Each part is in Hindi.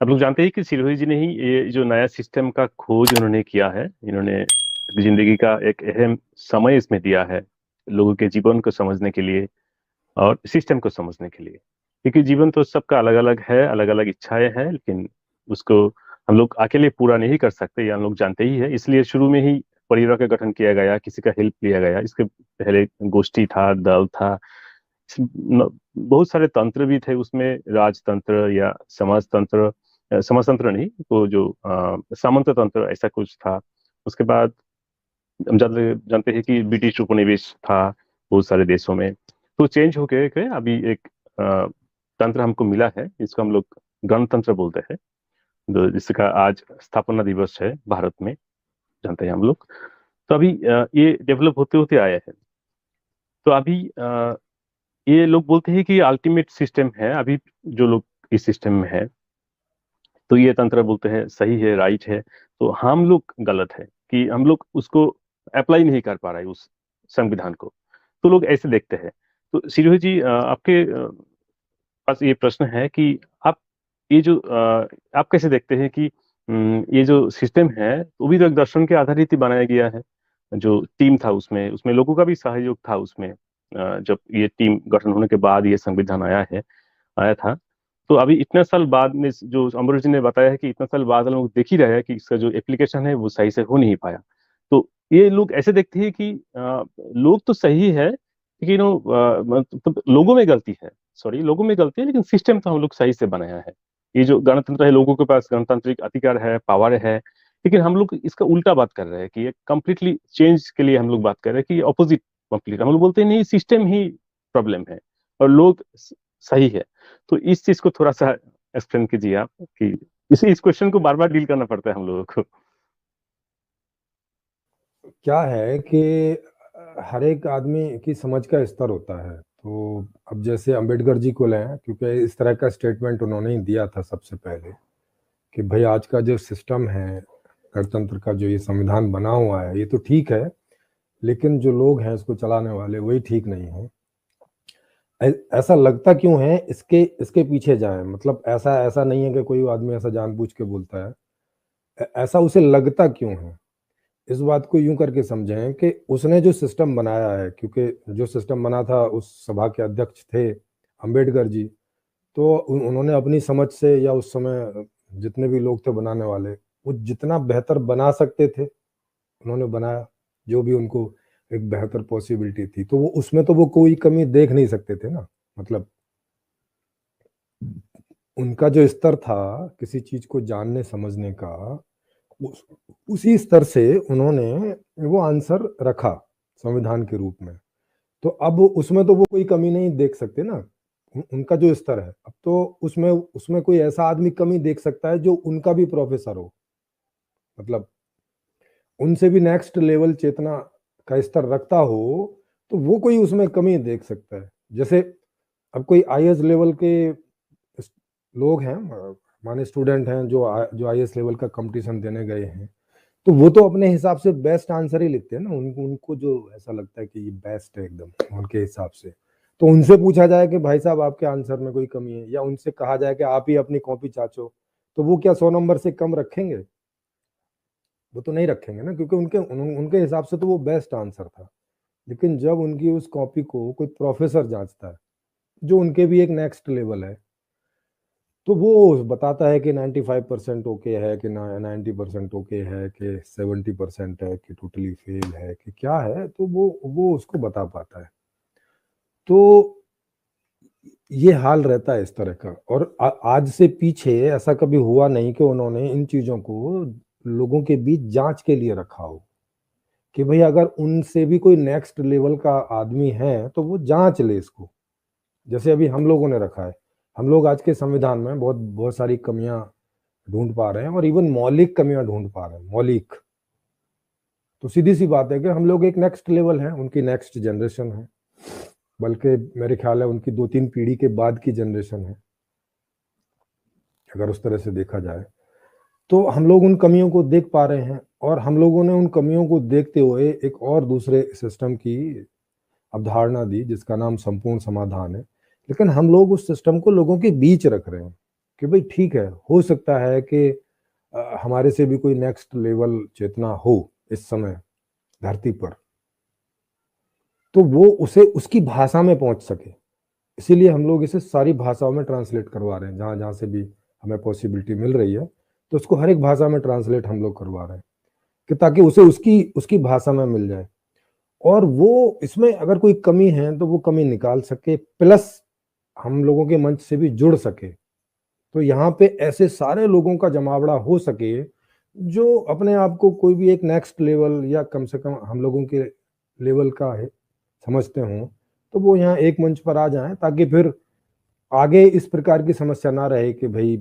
आप लोग जानते हैं कि सिरोही जी ने ही ये जो नया सिस्टम का खोज उन्होंने किया है। इन्होंने जिंदगी का एक अहम समय इसमें दिया है, लोगों के जीवन को समझने के लिए और सिस्टम को समझने के लिए। क्योंकि जीवन तो सबका अलग अलग है, अलग अलग इच्छाएं हैं, लेकिन उसको हम लोग अकेले पूरा नहीं कर सकते, ये हम लोग जानते ही है। इसलिए शुरू में ही परिवार का गठन किया गया, किसी का हेल्प लिया गया। इसके पहले गोष्ठी था, दल था, बहुत सारे तंत्र भी थे उसमें, राजतंत्र या समाजतंत्र। समाजतंत्र नहीं, तो जो सामंत तंत्र ऐसा कुछ था। उसके बाद हम जानते जानते हैं कि ब्रिटिश उपनिवेश था बहुत सारे देशों में। तो चेंज हो के अभी एक अ, तंत्र हमको मिला है, इसको हम लोग गणतंत्र बोलते हैं, जिसका आज स्थापना दिवस है भारत में, जानते हैं हम लोग। तो अभी ये डेवलप होते होते आया है। तो अभी ये लोग बोलते हैं कि अल्टीमेट सिस्टम है अभी, जो लोग इस सिस्टम में है। तो ये तंत्र बोलते हैं सही है, राइट है। तो हम लोग गलत है कि हम लोग उसको अप्लाई नहीं कर पा रहे उस संविधान को। तो लोग ऐसे देखते हैं। तो सिरोही जी, आपके पास ये प्रश्न है कि आप ये जो आप कैसे देखते हैं कि ये जो सिस्टम है वो भी तो एक दर्शन के आधारित ही बनाया गया है। जो टीम था उसमें उसमें लोगों का भी सहयोग था उसमें। जब ये टीम गठन होने के बाद ये संविधान आया था। तो अभी इतने साल बाद में जो अमर जी ने बताया है कि इतने साल बाद हम लोग देख ही रहे हैं कि इसका जो एप्लीकेशन है वो सही से हो नहीं पाया। तो ये लोग ऐसे देखते हैं कि लोग तो सही है, लेकिन मतलब लोगों में गलती है। सॉरी, लोगों में गलती है, लेकिन सिस्टम तो हम लोग सही से बनाया है। ये जो गणतंत्र है, लोगों के पास गणतांत्रिक अधिकार है, पावर है। लेकिन हम लोग इसका उल्टा बात कर रहे हैं कि ये कम्प्लीटली चेंज के लिए हम लोग बात कर रहे हैं कि ऑपोजिट कंप्लीट। हम लोग बोलते हैं नहीं, सिस्टम ही प्रॉब्लम है और लोग सही है। तो इस चीज को थोड़ा सा एक्सप्लेन कीजिए आप कि इस क्वेश्चन को बार बार डील करना पड़ता है हम लोगों को। क्या है कि हर एक आदमी की समझ का स्तर होता है। तो अब जैसे अंबेडकर जी को लें, क्योंकि इस तरह का स्टेटमेंट उन्होंने ही दिया था सबसे पहले कि भाई आज का जो सिस्टम है गणतंत्र का, जो ये संविधान बना हुआ है, ये तो ठीक है, लेकिन जो लोग हैं इसको चलाने वाले वही ठीक नहीं है। ऐसा लगता क्यों है, इसके इसके पीछे जाए। मतलब ऐसा ऐसा नहीं है कि कोई आदमी ऐसा जानबूझ के बोलता है, ऐसा उसे लगता क्यों है। इस बात को यूं करके समझें कि उसने जो सिस्टम बनाया है, क्योंकि जो सिस्टम बना था उस सभा के अध्यक्ष थे अंबेडकर जी। तो उन्होंने अपनी समझ से, या उस समय जितने भी लोग थे बनाने वाले, वो जितना बेहतर बना सकते थे उन्होंने बनाया, जो भी उनको एक बेहतर पॉसिबिलिटी थी। तो वो उसमें तो वो कोई कमी देख नहीं सकते थे ना। मतलब उनका जो स्तर था किसी चीज को जानने समझने का, उस, उसी स्तर से उन्होंने वो आंसर रखा संविधान के रूप में। तो अब उसमें तो वो कोई कमी नहीं देख सकते ना। उनका जो स्तर है, अब तो उसमें उसमें कोई ऐसा आदमी कमी देख सकता है जो उनका भी प्रोफेसर हो, मतलब उनसे भी नेक्स्ट लेवल चेतना का स्तर रखता हो, तो वो कोई उसमें कमी देख सकता है। जैसे अब कोई आईएएस लेवल के लोग हैं, माने स्टूडेंट हैं, जो आईएएस लेवल का कंपटीशन देने गए हैं, तो वो तो अपने हिसाब से बेस्ट आंसर ही लिखते हैं ना। उनको जो ऐसा लगता है कि ये बेस्ट है एकदम उनके हिसाब से। तो उनसे पूछा जाए कि भाई साहब आपके आंसर में कोई कमी है, या उनसे कहा जाए कि आप ही अपनी कॉपी चाचो, तो वो क्या 100 नंबर से कम रखेंगे? वो तो नहीं रखेंगे ना, क्योंकि उनके हिसाब से तो वो बेस्ट आंसर था। लेकिन जब उनकी उस कॉपी को कोई प्रोफेसर जांचता है, जो उनके भी एक नेक्स्ट लेवल है, तो वो बताता है कि 95% ओके है, कि ना 90% ओके है, कि 70% है, कि टोटली फेल है, कि क्या है, तो वो उसको बता पाता है। तो ये हाल रहता है इस तरह का। और आज से पीछे ऐसा कभी हुआ नहीं कि उन्होंने इन चीजों को लोगों के बीच जांच के लिए रखा हो, कि भाई अगर उनसे भी कोई नेक्स्ट लेवल का आदमी है तो वो जांच ले इसको। जैसे अभी हम लोगों ने रखा है, हम लोग आज के संविधान में बहुत बहुत सारी कमियां ढूंढ पा रहे हैं, और इवन मौलिक कमियां ढूंढ पा रहे हैं, मौलिक। तो सीधी सी बात है कि हम लोग एक नेक्स्ट लेवल है, उनकी नेक्स्ट जनरेशन है, बल्कि मेरे ख्याल है उनकी 2-3 पीढ़ी के बाद की जनरेशन है, अगर उस तरह से देखा जाए। तो हम लोग उन कमियों को देख पा रहे हैं, और हम लोगों ने उन कमियों को देखते हुए एक और दूसरे सिस्टम की अवधारणा दी, जिसका नाम संपूर्ण समाधान है। लेकिन हम लोग उस सिस्टम को लोगों के बीच रख रहे हैं। कि भाई ठीक है, हो सकता है कि हमारे से भी कोई नेक्स्ट लेवल चेतना हो इस समय धरती पर, तो वो उसे उसकी भाषा में पहुंच सके। इसीलिए हम लोग इसे सारी भाषाओं में ट्रांसलेट करवा रहे हैं, जहां जहां से भी हमें पॉसिबिलिटी मिल रही है, तो उसको हर एक भाषा में ट्रांसलेट हम लोग करवा रहे हैं, कि ताकि उसे उसकी उसकी भाषा में मिल जाए, और वो इसमें अगर कोई कमी है तो वो कमी निकाल सके, प्लस हम लोगों के मंच से भी जुड़ सके। तो यहाँ पे ऐसे सारे लोगों का जमावड़ा हो सके जो अपने आप को कोई भी एक नेक्स्ट लेवल या कम से कम हम लोगों के लेवल का है समझते हों, तो वो यहाँ एक मंच पर आ जाएं, ताकि फिर आगे इस प्रकार की समस्या ना रहे कि भाई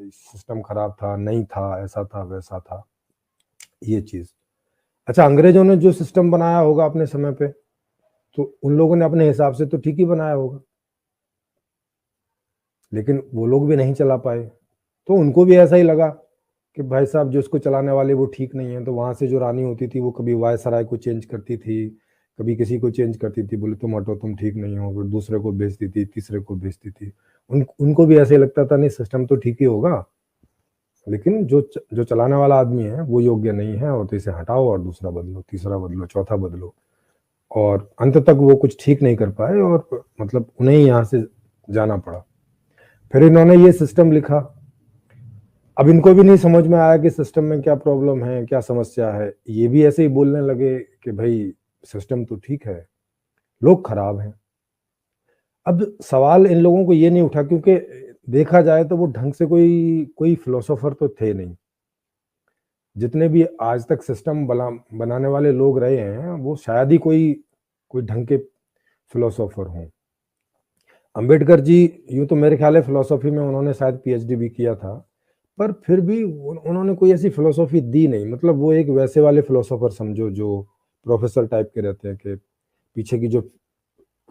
सिस्टम खराब था, नहीं था, ऐसा था, वैसा था, ये चीज। अच्छा, अंग्रेजों ने जो सिस्टम बनाया होगा अपने समय पे, तो उन लोगों ने अपने हिसाब से तो ठीक ही बनाया होगा, लेकिन वो लोग भी नहीं चला पाए, तो उनको भी ऐसा ही लगा कि भाई साहब जो इसको चलाने वाले वो ठीक नहीं है। तो वहां से जो रानी होती थी वो कभी वायसराय को चेंज करती थी, कभी किसी को चेंज करती थी, बोले तुम हटो, तुम ठीक नहीं हो, फिर दूसरे को भेजती थी, तीसरे को भेजती थी। उनको भी ऐसे लगता था नहीं सिस्टम तो ठीक ही होगा, लेकिन जो चलाने वाला आदमी है वो योग्य नहीं है, और तो इसे हटाओ और दूसरा बदलो, तीसरा बदलो, चौथा बदलो, और अंत तक वो कुछ ठीक नहीं कर पाए, और मतलब उन्हें ही यहाँ से जाना पड़ा। फिर इन्होंने ये सिस्टम लिखा। अब इनको भी नहीं समझ में आया कि सिस्टम में क्या प्रॉब्लम है, क्या समस्या है। ये भी ऐसे ही बोलने लगे कि भाई सिस्टम तो ठीक है, लोग खराब हैं। अब सवाल इन लोगों को ये नहीं उठा, क्योंकि देखा जाए तो वो ढंग से कोई फिलोसोफर तो थे नहीं। जितने भी आज तक सिस्टम बनाने वाले लोग रहे हैं, वो शायद ही कोई ढंग के फिलोसोफर हों। अंबेडकर जी, यूं तो मेरे ख्याल है फिलोसॉफी में उन्होंने शायद पीएचडी भी किया था, पर फिर भी उन्होंने कोई ऐसी फिलोसॉफी दी नहीं। मतलब वो एक वैसे वाले फिलोसोफर समझो जो प्रोफेसर टाइप के रहते हैं, कि पीछे की जो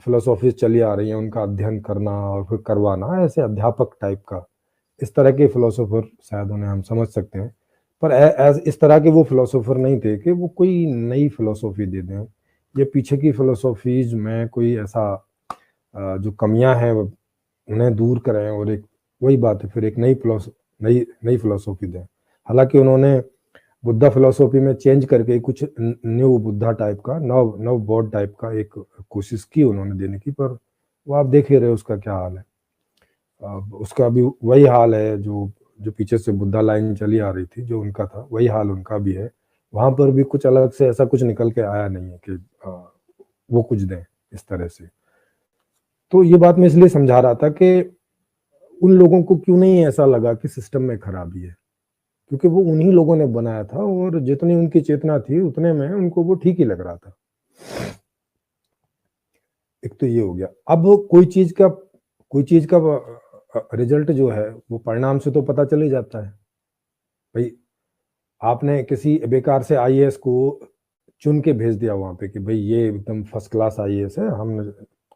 फिलोसॉफी चली आ रही है उनका अध्ययन करना और फिर करवाना, ऐसे अध्यापक टाइप का, इस तरह के फिलोसोफर शायद उन्हें हम समझ सकते हैं। पर इस तरह के वो फिलोसोफर नहीं थे कि वो कोई नई फिलोसॉफी दे दें, ये पीछे की फिलोसॉफीज में कोई ऐसा जो कमियां हैं उन्हें दूर करें, और एक वही बात है, फिर एक नई फिलोसॉफी दें। हालांकि उन्होंने बुद्धा फिलोसॉफी में चेंज करके कुछ न्यू बुद्धा टाइप का, नव बौद्ध टाइप का एक कोशिश की उन्होंने देने की, पर वो आप देख ही रहे उसका क्या हाल है। उसका भी वही हाल है जो पीछे से बुद्धा लाइन चली आ रही थी, जो उनका था वही हाल उनका भी है। वहां पर भी कुछ अलग से ऐसा कुछ निकल के आया नहीं है कि वो कुछ दें इस तरह से। तो ये बात मैं इसलिए समझा रहा था कि उन लोगों को क्यों नहीं ऐसा लगा कि सिस्टम में खराबी है, क्योंकि वो उन्हीं लोगों ने बनाया था, और जितनी उनकी चेतना थी उतने में उनको वो ठीक ही लग रहा था। एक तो ये हो गया। अब कोई चीज का रिजल्ट जो है वो परिणाम से तो पता चल ही जाता है। भाई आपने किसी बेकार से आईएएस को चुन के भेज दिया वहां पे कि भाई ये एकदम फर्स्ट क्लास आईएएस है, हमने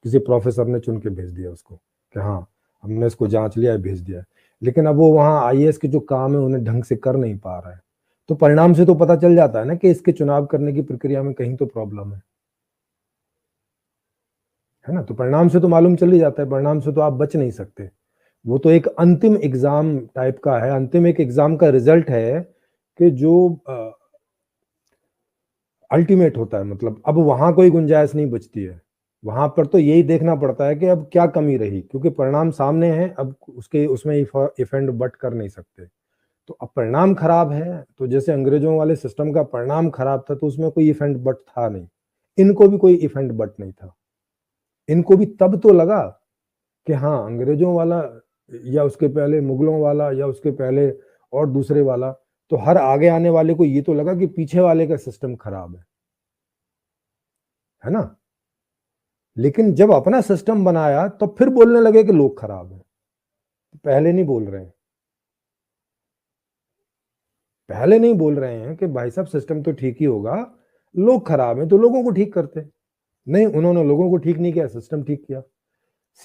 किसी प्रोफेसर ने चुन के भेज दिया उसको कि हाँ हमने इसको जांच लिया है, भेज दिया है, लेकिन अब वो वहाँ आईएएस के जो काम है उन्हें ढंग से कर नहीं पा रहा है, तो परिणाम से तो पता चल जाता है ना कि इसके चुनाव करने की प्रक्रिया में कहीं तो प्रॉब्लम है ना। तो परिणाम से तो मालूम चल ही जाता है, परिणाम से तो आप बच नहीं सकते। वो तो एक अंतिम एग्जाम टाइप का है, अंतिम एक एग्जाम का रिजल्ट है कि जो अल्टीमेट होता है। मतलब अब वहां कोई गुंजाइश नहीं बचती है, वहां पर तो यही देखना पड़ता है कि अब क्या कमी रही, क्योंकि परिणाम सामने है, अब उसमें इफ एंड बट कर नहीं सकते। तो अब परिणाम खराब है, तो जैसे अंग्रेजों वाले सिस्टम का परिणाम खराब था, तो उसमें कोई इफ एंड बट था नहीं, इनको भी कोई इफ एंड बट नहीं था। इनको भी तब तो लगा कि हाँ अंग्रेजों वाला या उसके पहले मुगलों वाला या उसके पहले और दूसरे वाला, तो हर आगे आने वाले को ये तो लगा कि पीछे वाले का सिस्टम खराब है ना। लेकिन जब अपना सिस्टम बनाया तो फिर बोलने लगे कि लोग खराब हैं। पहले नहीं बोल रहे हैं, पहले नहीं बोल रहे हैं कि भाई साहब सिस्टम तो ठीक ही होगा, लोग खराब हैं तो लोगों को ठीक करते। नहीं, उन्होंने लोगों को ठीक नहीं किया, सिस्टम ठीक किया।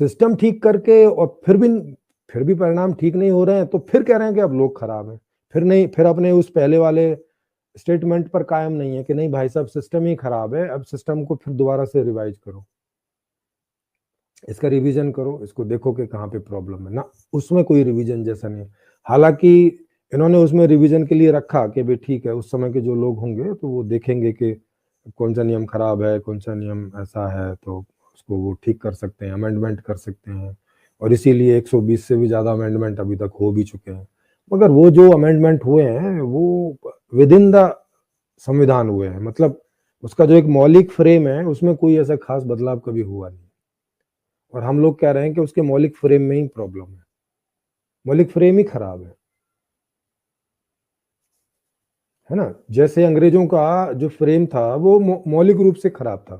सिस्टम ठीक करके और फिर भी परिणाम ठीक नहीं हो रहे हैं, तो फिर कह रहे हैं कि अब लोग खराब हैं। फिर नहीं, फिर अपने उस पहले वाले स्टेटमेंट पर कायम नहीं है कि नहीं भाई साहब सिस्टम ही खराब है, अब सिस्टम को फिर दोबारा से रिवाइज करो। इसका रिवीजन करो, इसको देखो कि कहाँ पे प्रॉब्लम है ना। उसमें कोई रिवीजन जैसा नहीं है। हालांकि इन्होंने उसमें रिवीजन के लिए रखा कि भाई ठीक है, उस समय के जो लोग होंगे तो वो देखेंगे कि कौन सा नियम खराब है, कौन सा नियम ऐसा है, तो उसको वो ठीक कर सकते हैं, अमेंडमेंट कर सकते हैं। और इसीलिए 120 से भी ज्यादा अमेंडमेंट अभी तक हो भी चुके हैं। मगर वो जो अमेंडमेंट हुए हैं वो विद इन द संविधान हुए हैं, मतलब उसका जो एक मौलिक फ्रेम है उसमें कोई ऐसा खास बदलाव कभी हुआ नहीं। और हम लोग कह रहे हैं कि उसके मौलिक फ्रेम में ही प्रॉब्लम है, मौलिक फ्रेम ही खराब है ना। जैसे अंग्रेजों का जो फ्रेम था वो मौलिक रूप से खराब था।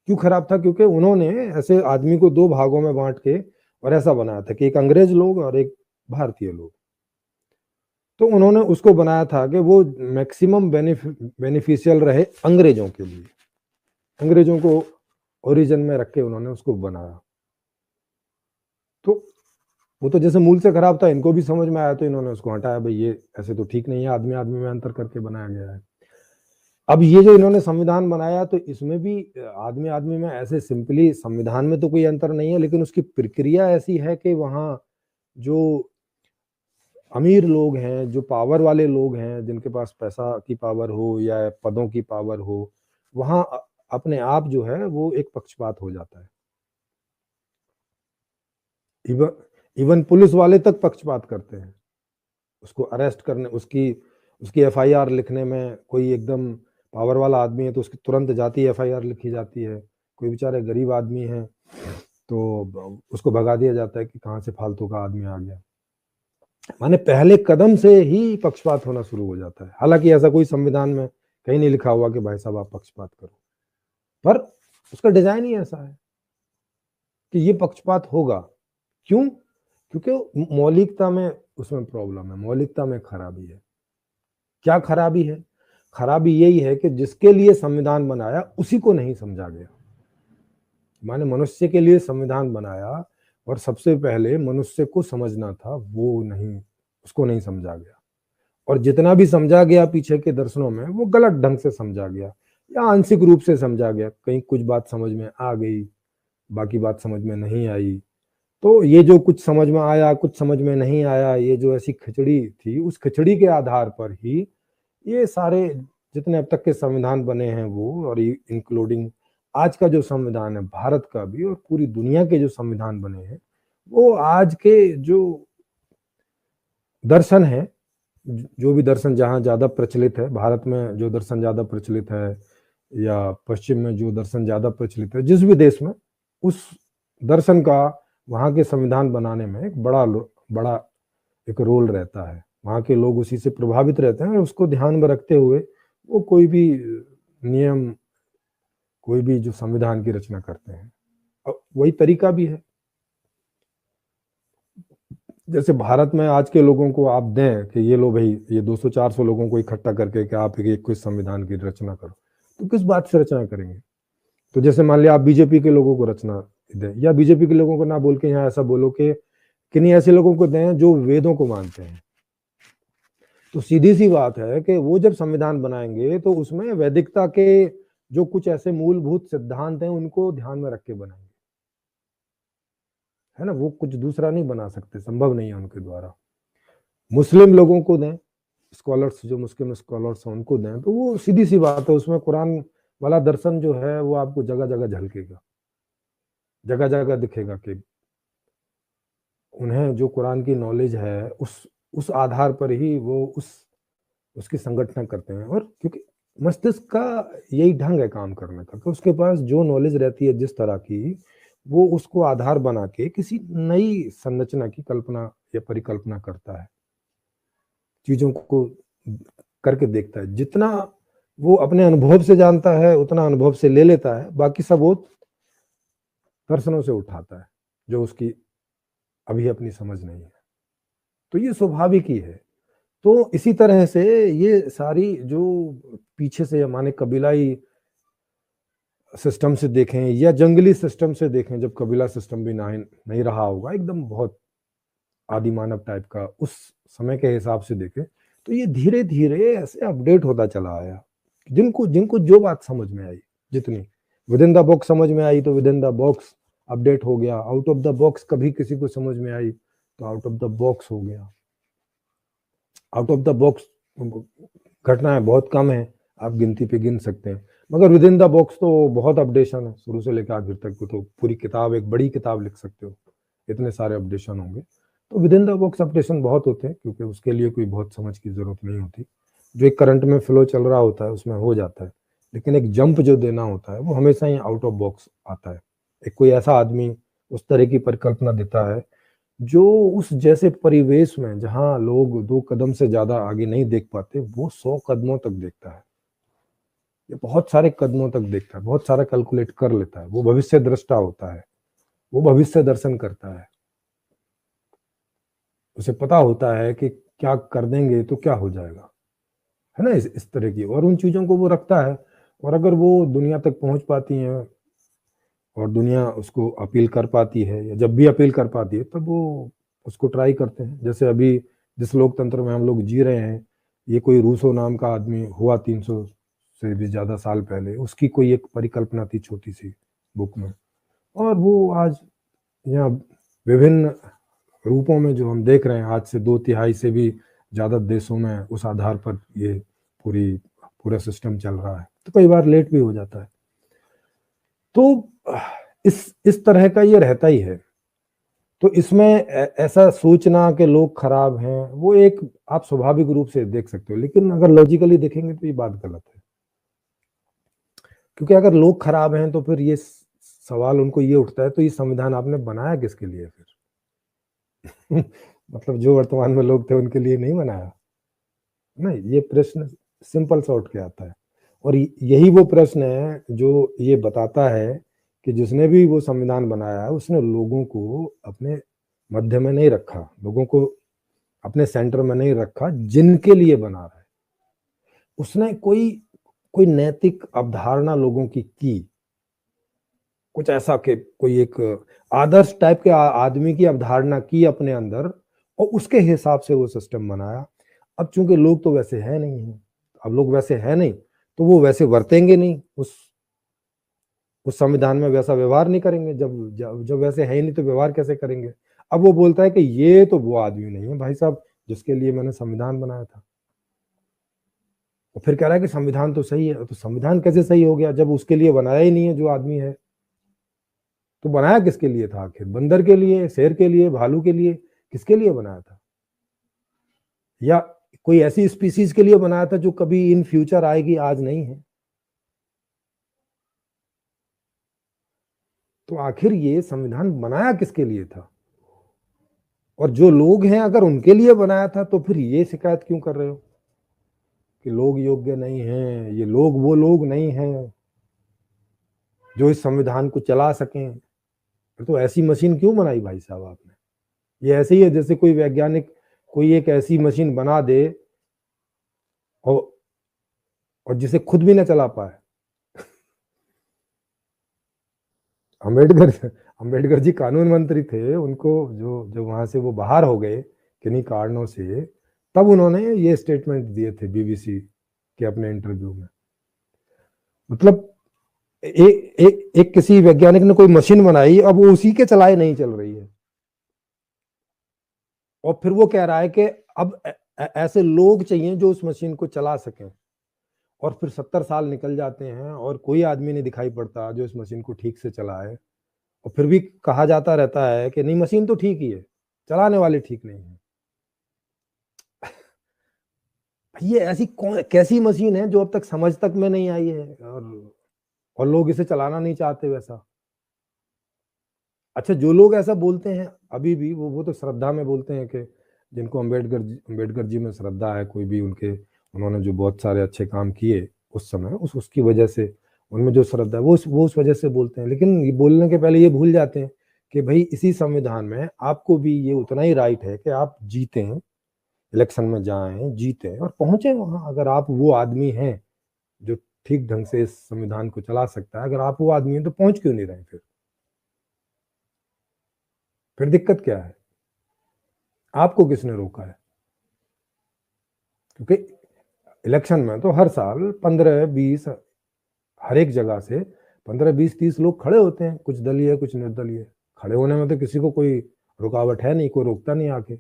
क्यों खराब था? क्योंकि उन्होंने ऐसे आदमी को दो भागों में बांट के और ऐसा बनाया था कि एक अंग्रेज लोग और एक भारतीय लोग। तो उन्होंने उसको बनाया था कि वो मैक्सिमम बेनिफिशियल रहे अंग्रेजों के लिए। अंग्रेजों को ओरिजिन में रख के उन्होंने उसको बनाया। तो वो तो जैसे मूल से खराब था, इनको भी समझ में आया तो इन्होंने उसको हटाया। भाई ये ऐसे तो ठीक नहीं है, आदमी आदमी में अंतर करके बनाया गया है। अब ये जो इन्होंने संविधान बनाया तो इसमें भी आदमी आदमी में ऐसे सिंपली संविधान में तो कोई अंतर नहीं है, लेकिन उसकी प्रक्रिया ऐसी है कि वहाँ जो अमीर लोग हैं, जो पावर वाले लोग हैं, जिनके पास पैसा की पावर हो या पदों की पावर हो, वहाँ अपने आप जो है वो एक पक्षपात हो जाता है। इवन इवन पुलिस वाले तक पक्षपात करते हैं। उसको अरेस्ट करने, उसकी उसकी एफआईआर लिखने में कोई एकदम पावर वाला आदमी है तो उसकी तुरंत जाती है एफआईआर लिखी जाती है। कोई बेचारे गरीब आदमी है तो उसको भगा दिया जाता है कि कहाँ से फालतू का आदमी आ गया। माने पहले कदम से ही पक्षपात होना शुरू हो जाता है। हालांकि ऐसा कोई संविधान में कहीं नहीं लिखा हुआ कि भाई साहब आप पक्षपात करो, पर उसका डिजाइन ही ऐसा है कि ये पक्षपात होगा। क्यों? क्योंकि मौलिकता में उसमें प्रॉब्लम है, मौलिकता में खराबी है। क्या खराबी है? खराबी यही है कि जिसके लिए संविधान बनाया उसी को नहीं समझा गया। माने मनुष्य के लिए संविधान बनाया और सबसे पहले मनुष्य को समझना था, वो नहीं, उसको नहीं समझा गया। और जितना भी समझा गया पीछे के दर्शनों में वो गलत ढंग से समझा गया या आंशिक रूप से समझा गया। कहीं कुछ बात समझ में आ गई, बाकी बात समझ में नहीं आई। तो ये जो कुछ समझ में आया, कुछ समझ में नहीं आया, ये जो ऐसी खिचड़ी थी, उस खिचड़ी के आधार पर ही ये सारे जितने अब तक के संविधान बने हैं वो, और इंक्लूडिंग आज का जो संविधान है भारत का भी और पूरी दुनिया के जो संविधान बने हैं, वो आज के जो दर्शन है, जो भी दर्शन जहाँ ज्यादा प्रचलित है, भारत में जो दर्शन ज्यादा प्रचलित है या पश्चिम में जो दर्शन ज्यादा प्रचलित है, जिस भी देश में, उस दर्शन का वहाँ के संविधान बनाने में एक बड़ा एक रोल रहता है। वहाँ के लोग उसी से प्रभावित रहते हैं और उसको ध्यान में रखते हुए वो कोई भी नियम, कोई भी जो संविधान की रचना करते हैं। वही तरीका भी है। जैसे भारत में आज के लोगों को आप दें कि ये लो भाई, ये 200-400 लोगों को इकट्ठा करके कि आप एक कोई संविधान की रचना करो, तो किस बात से रचना करेंगे? तो जैसे मान लिया आप बीजेपी के लोगों को रचना दें, या बीजेपी के लोगों को ना बोल के यहाँ ऐसा बोलो कि किन्हीं ऐसे लोगों को दें जो वेदों को मानते हैं, तो सीधी सी बात है कि वो जब संविधान बनाएंगे तो उसमें वैदिकता के जो कुछ ऐसे मूलभूत सिद्धांत हैं उनको ध्यान में रख के बनाएंगे, है ना। वो कुछ दूसरा नहीं बना सकते, संभव नहीं है उनके द्वारा। मुस्लिम लोगों को दें, स्कॉलर्स, जो मुस्लिम स्कॉलर्स हैं उनको दें, तो वो सीधी सी बात है, उसमें कुरान वाला दर्शन जो है वो आपको जगह जगह झलकेगा, जगह जगह दिखेगा कि उन्हें जो कुरान की नॉलेज है उस आधार पर ही वो उसकी संगठन करते हैं। और क्योंकि मस्तिष्क का यही ढंग है काम करने का कि उसके पास जो नॉलेज रहती है जिस तरह की, वो उसको आधार बना के किसी नई संरचना की कल्पना या परिकल्पना करता है, चीजों को करके देखता है। जितना वो अपने अनुभव से जानता है उतना अनुभव से ले लेता है, बाकी सब वो दर्शनों से उठाता है जो उसकी अभी अपनी समझ नहीं है। तो ये स्वाभाविक ही है। तो इसी तरह से ये सारी जो पीछे से माने कबीलाई सिस्टम से देखें या जंगली सिस्टम से देखें, जब कबीला सिस्टम भी नहीं रहा होगा, एकदम बहुत आदि मानव टाइप का, उस समय के हिसाब से देखें, तो ये धीरे धीरे ऐसे अपडेट होता चला आया। जिनको जिनको जो बात समझ में आई, जितनी विद इन द बॉक्स समझ में आई तो with in the box update हो गया, आउट ऑफ द बॉक्स कभी किसी को समझ में आई तो आउट ऑफ द बॉक्स हो गया। आउट ऑफ द बॉक्स घटनाएं बहुत कम है, आप गिनती पे गिन सकते हैं, मगर विद इन द बॉक्स तो बहुत अपडेशन है, शुरू से लेकर आखिर तक तो पूरी किताब, एक बड़ी किताब लिख सकते हो, इतने सारे अपडेशन होंगे। तो with in the box updation बहुत होते हैं, क्योंकि उसके लिए कोई बहुत समझ की जरूरत नहीं होती, जो एक करंट में फ्लो चल रहा होता है उसमें हो जाता है। लेकिन एक जंप जो देना होता है वो हमेशा ही आउट ऑफ बॉक्स आता है। एक कोई ऐसा आदमी उस तरह की परिकल्पना देता है जो उस जैसे परिवेश में जहां लोग 2 कदम से ज्यादा आगे नहीं देख पाते, वो 100 कदमों तक देखता है, ये बहुत सारे कदमों तक देखता है, बहुत सारा कैलकुलेट कर लेता है, वो भविष्य दृष्टा होता है, वो भविष्य दर्शन करता है, उसे पता होता है कि क्या कर देंगे तो क्या हो जाएगा, है ना, इस तरह की, और उन चीजों को वो रखता है। और अगर वो दुनिया तक पहुंच पाती है और दुनिया उसको अपील कर पाती है, या जब भी अपील कर पाती है तब वो उसको ट्राई करते हैं। जैसे अभी जिस लोकतंत्र में हम लोग जी रहे हैं, ये कोई रूसो नाम का आदमी हुआ 300 से भी ज्यादा साल पहले, उसकी कोई एक परिकल्पना थी छोटी सी बुक में, और वो आज यहाँ विभिन्न रूपों में जो हम देख रहे हैं, आज से 2/3 से भी ज्यादा देशों में उस आधार पर ये पूरा सिस्टम चल रहा है। तो कई बार लेट भी हो जाता है। तो इस तरह का ये रहता ही है। तो इसमें ऐसा सोचना कि लोग खराब हैं, वो एक आप स्वाभाविक रूप से देख सकते हो, लेकिन अगर लॉजिकली देखेंगे तो ये बात गलत है। क्योंकि अगर लोग खराब हैं तो फिर ये सवाल उनको ये उठता है, तो ये संविधान आपने बनाया किसके लिए फिर? मतलब जो वर्तमान में लोग थे उनके लिए नहीं बनाया, नहीं, ये प्रश्न सिंपल सा उठ के आता है। और यही वो प्रश्न है जो ये बताता है कि जिसने भी वो संविधान बनाया है उसने लोगों को अपने मध्य में नहीं रखा, लोगों को अपने सेंटर में नहीं रखा जिनके लिए बना रहा है। उसने कोई नैतिक अवधारणा लोगों की कुछ ऐसा कि कोई एक आदर्श टाइप के आदमी की अवधारणा की अपने अंदर, और उसके हिसाब से वो सिस्टम बनाया। अब चूंकि लोग तो वैसे है नहीं है, अब लोग वैसे है नहीं तो वो वैसे वर्तेंगे नहीं, उस संविधान में वैसा व्यवहार नहीं करेंगे। जब वैसे है ही नहीं तो व्यवहार कैसे करेंगे? अब वो बोलता है कि ये तो वो आदमी नहीं है भाई साहब जिसके लिए मैंने संविधान बनाया था, और फिर कह रहा है कि संविधान तो सही है। तो संविधान कैसे सही हो गया जब उसके लिए बनाया ही नहीं है जो आदमी है? तो बनाया किसके लिए था आखिर? बंदर के लिए, शेर के लिए, भालू के लिए? किसके लिए बनाया था? या कोई ऐसी स्पीसीज के लिए बनाया था जो कभी इन फ्यूचर आएगी, आज नहीं है? तो आखिर ये संविधान बनाया किसके लिए था? और जो लोग हैं अगर उनके लिए बनाया था तो फिर ये शिकायत क्यों कर रहे हो कि लोग योग्य नहीं हैं, ये लोग वो लोग नहीं हैं जो इस संविधान को चला सकें? तो ऐसी मशीन क्यों बनाई भाई साहब आपने? ये ऐसे ही है जैसे कोई वैज्ञानिक कोई एक ऐसी मशीन बना दे और जिसे खुद भी ना चला पाए। अंबेडकर जी कानून मंत्री थे, उनको जो वहां से वो बाहर हो गए किन्हीं कारणों से, तब उन्होंने ये स्टेटमेंट दिए थे बीबीसी के अपने इंटरव्यू में। मतलब एक किसी वैज्ञानिक ने कोई मशीन बनाई, अब वो उसी के चलाए नहीं चल रही है, और फिर वो कह रहा है कि अब ऐसे लोग चाहिए जो उस मशीन को चला सकें। और फिर 70 साल निकल जाते हैं और कोई आदमी नहीं दिखाई पड़ता जो इस मशीन को ठीक से चलाए, और फिर भी कहा जाता रहता है कि नहीं मशीन तो ठीक ही है, चलाने वाले ठीक नहीं है। ये ऐसी कैसी मशीन है जो अब तक समझ तक में नहीं आई है, और लोग इसे चलाना नहीं चाहते वैसा? अच्छा, जो लोग ऐसा बोलते हैं अभी भी, वो तो श्रद्धा में बोलते हैं कि जिनको अंबेडकर जी में श्रद्धा है, कोई भी उनके, उन्होंने जो बहुत सारे अच्छे काम किए उस समय, उसकी वजह से उनमें जो श्रद्धा है वो उस वजह से बोलते हैं। लेकिन ये बोलने के पहले ये भूल जाते हैं कि भाई इसी संविधान में आपको भी ये उतना ही राइट है कि आप जीते हैं, इलेक्शन में जाएं, जीते और पहुंचे वहां। अगर आप वो आदमी हैं जो ठीक ढंग से इस संविधान को चला सकता है, अगर आप वो आदमी हैं तो पहुंच क्यों नहीं रहे? फिर दिक्कत क्या है? आपको किसने रोका है? क्योंकि इलेक्शन में तो हर साल 15-20 हर एक जगह से 15, 20, 30 लोग खड़े होते हैं, कुछ दलीय कुछ निर्दलीय। खड़े होने में तो किसी को कोई रुकावट है नहीं, कोई रोकता नहीं आके,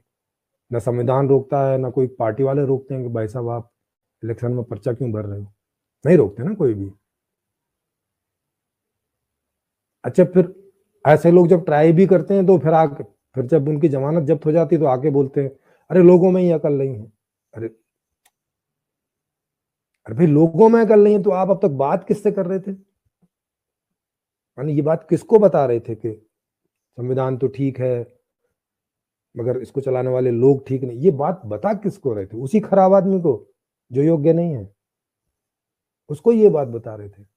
ना संविधान रोकता है, ना कोई पार्टी वाले रोकते हैं कि भाई साहब आप इलेक्शन में पर्चा क्यों भर रहे हो, नहीं रोकते ना कोई भी। अच्छा, फिर ऐसे लोग जब ट्राई भी करते हैं तो फिर जब उनकी जमानत जब्त हो जाती है तो आके बोलते हैं अरे लोगों में ही अकल नहीं है। अरे अरे भाई, लोगों में अकल नहीं है तो आप अब तक बात किससे कर रहे थे? यानी ये बात किसको बता रहे थे कि संविधान तो ठीक है मगर इसको चलाने वाले लोग ठीक नहीं? ये बात बता किसको रहे थे? उसी खराब आदमी को जो योग्य नहीं है, उसको ये बात बता रहे थे।